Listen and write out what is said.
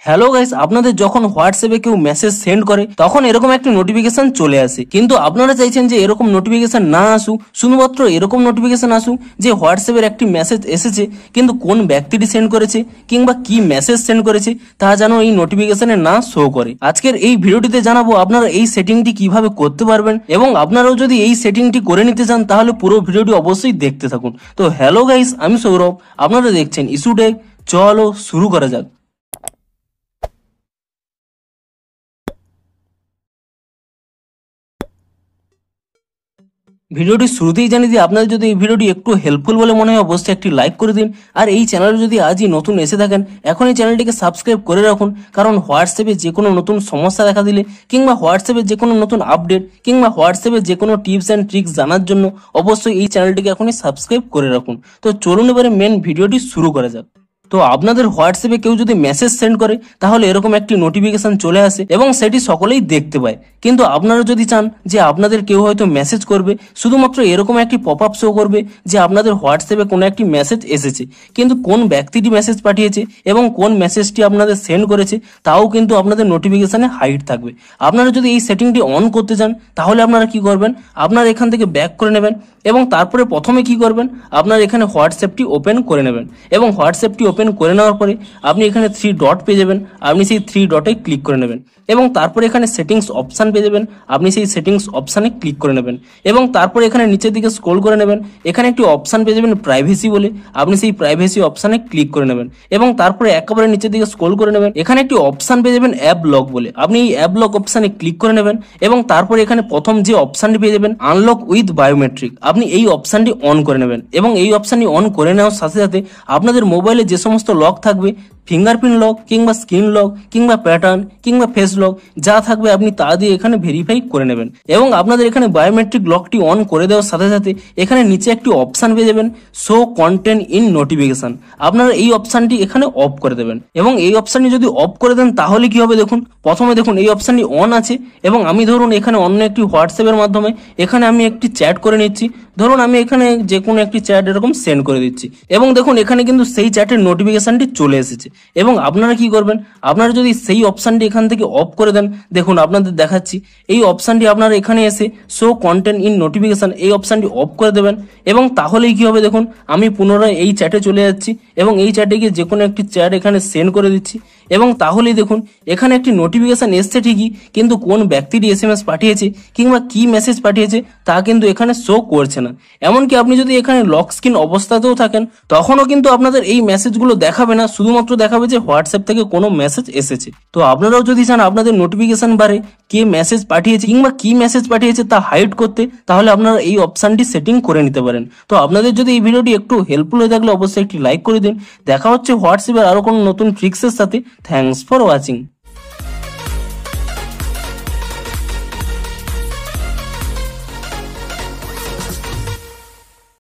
Hello guys, আপনাদের যখন হোয়াটসঅ্যাপে কেউ মেসেজ সেন্ড করে তখন এরকম একটা নোটিফিকেশন চলে আসে, কিন্তু আপনারা চাইছেন যে এরকম নোটিফিকেশন না আসুক, শুধুমাত্র এরকম নোটিফিকেশন আসুক যে হোয়াটসঅ্যাপের একটি মেসেজ এসেছে, কিন্তু কোন ব্যক্তিটি সেন্ড করেছে কিংবা কি মেসেজ সেন্ড করেছে তা যেন এই নোটিফিকেশনে না শো করে। আজকের এই ভিডিওটিতে জানাবো আপনারা এই সেটিংটি কিভাবে করতে পারবেন, এবং আপনারাও যদি এই সেটিংটি করে নিতে চান তাহলে পুরো ভিডিওটি অবশ্যই দেখতে থাকুন। তো হ্যালো গাইস, আমি সৌরভ, আপনারা দেখছেন ইস্যু টেক। চলো শুরু করা যাক। ভিডিওটি শুরুতেই জানিয়ে দিই, আপনাদের যদি এই ভিডিওটি একটু হেল্পফুল বলে মনে হয় অবশ্যই একটি লাইক করে দিন, আর এই চ্যানেলে যদি আজই নতুন এসে থাকেন এখন এই চ্যানেলটিকে সাবস্ক্রাইব করে রাখুন, কারণ হোয়াটসঅ্যাপে যে কোনো নতুন সমস্যা দেখা দিলে কিংবা হোয়াটসঅ্যাপে যে কোনো নতুন আপডেট কিংবা হোয়াটসঅ্যাপে যে কোনো টিপস অ্যান্ড ট্রিক্স জানার জন্য অবশ্যই এই চ্যানেলটিকে এখনই সাবস্ক্রাইব করে রাখুন। তো চলুন এবারে মেন ভিডিওটি শুরু করা যাক। তো আপনাদের হোয়াটসঅ্যাপে কেউ যদি মেসেজ সেন্ড করে তাহলে এরকম একটি নোটিফিকেশন চলে আসে এবং সেটি সকলেই দেখতে পায়। কিন্তু আপনারা যদি চান যে আপনাদের কেউ হয়তো মেসেজ করবে, শুধুমাত্র এরকম একটি পপ আপ শো করবে যে আপনাদের হোয়াটসঅ্যাপে কোনো একটি মেসেজ এসেছে, কিন্তু কোন ব্যক্তিটি মেসেজ পাঠিয়েছে এবং কোন মেসেজটি আপনাদের সেন্ড করেছে তাও কিন্তু আপনাদের নোটিফিকেশনে হাইড থাকবে। আপনারা যদি এই সেটিংটি অন করতে চান তাহলে আপনারা কি করবেন, আপনারা এখান থেকে ব্যাক করে নেবেন এবং তারপরে প্রথমে কি করবেন, আপনার এখানে হোয়াটসঅ্যাপটি ওপেন করে নেবেন এবং হোয়াটসঅ্যাপটি ওপেন করে নেওয়ার পরে আপনি এখানে 3 ডট পেয়ে যাবেন, আপনি সেই 3 ডটে ক্লিক করে নেবেন এবং তারপরে এখানে সেটিংস অপশান পেয়ে যাবেন, আপনি সেই সেটিংস অপশানে ক্লিক করে নেবেন এবং তারপরে এখানে নিচের দিকে স্ক্রল করে নেবেন, এখানে একটি অপশান পেয়ে যাবেন প্রাইভেসি বলে, আপনি সেই প্রাইভেসি অপশানে ক্লিক করে নেবেন এবং তারপরে একেবারে নিচের দিকে স্ক্রল করে নেবেন, এখানে একটি অপশান পেয়ে যাবেন অ্যাপ লক বলে, আপনি এই অ্যাপ লক অপশানে ক্লিক করে নেবেন এবং তারপরে এখানে প্রথম যে অপশানটি পেয়ে যাবেন আনলক উইথ বায়োমেট্রিক, আপনি এই অপশানটি অন করে নেবেন এবং এই অপশানটি অন করে নেওয়ার সাথে সাথে আপনাদের মোবাইলে যে সমস্ত লক থাকবে, ফিঙ্গারপ্রিন্ট লক কিংবা স্ক্রিন লক কিংবা প্যাটার্ন কিংবা ফেস লক যা থাকবে আপনি তা দিয়ে এখানে ভেরিফাই করে নেবেন এবং আপনাদের এখানে বায়োমেট্রিক লকটি অন করে দেওয়ার সাথে সাথে এখানে নিচে একটি অপশান পেয়ে যাবেন শো কন্টেন্ট ইন নোটিফিকেশন, আপনারা এই অপশানটি এখানে অফ করে দেবেন এবং এই অপশানটি যদি অফ করে দেন তাহলে কি হবে দেখুন, প্রথমে দেখুন এই অপশানটি অন আছে এবং আমি ধরুন এখানে অন্য একটি হোয়াটসঅ্যাপের মাধ্যমে এখানে আমি একটি চ্যাট করে নিচ্ছি, ধরুন আমি এখানে যে কোনো একটি চ্যাট এরকম সেন্ড করে দিচ্ছি এবং দেখুন এখানে কিন্তু সেই চ্যাটের নোটিফিকেশনটি চলে এসেছে এবং আপনারা কি করবেন, আপনারা যদি সেই অপশানটি এখান থেকে অফ করে দেন, দেখুন আপনাদের দেখাচ্ছি এই অপশানটি আপনারা এখানে এসে শো কন্টেন্ট ইন নোটিফিকেশন এই অপশানটি অফ করে দেবেন এবং তাহলেই কি হবে দেখুন, আমি পুনরায় এই চ্যাটে চলে যাচ্ছি এবং এই চ্যাটে গিয়ে যে কোনো একটি চ্যাট এখানে সেন্ড করে দিচ্ছি এবং তাহলেই দেখুন এখানে একটি নোটিফিকেশন এসছে ঠিকই, কিন্তু কোন ব্যক্তিটি SMS পাঠিয়েছে কিংবা কি মেসেজ পাঠিয়েছে তা কিন্তু এখানে শো করছে না। এমনকি আপনি যদি এখানে লক স্ক্রিন অবস্থাতেও থাকেন তখনও কিন্তু আপনাদের এই মেসেজগুলো দেখাবে না, শুধুমাত্র দেখাবে যে হোয়াটসঅ্যাপ থেকে কোনো মেসেজ এসেছে। তো আপনারাও যদি চান আপনাদের নোটিফিকেশন বারে কে মেসেজ পাঠিয়েছে কিংবা কি মেসেজ পাঠিয়েছে তা হাইড করতে, তাহলে আপনারা এই অপশানটি সেটিং করে নিতে পারেন। তো আপনাদের যদি এই ভিডিওটি একটু হেল্পফুল হয়ে থাকলে অবশ্যই একটি লাইক করে দিন। দেখা হচ্ছে হোয়াটসঅ্যাপের আরো কোনো নতুন ট্রিক্সের সাথে। Thanks for watching.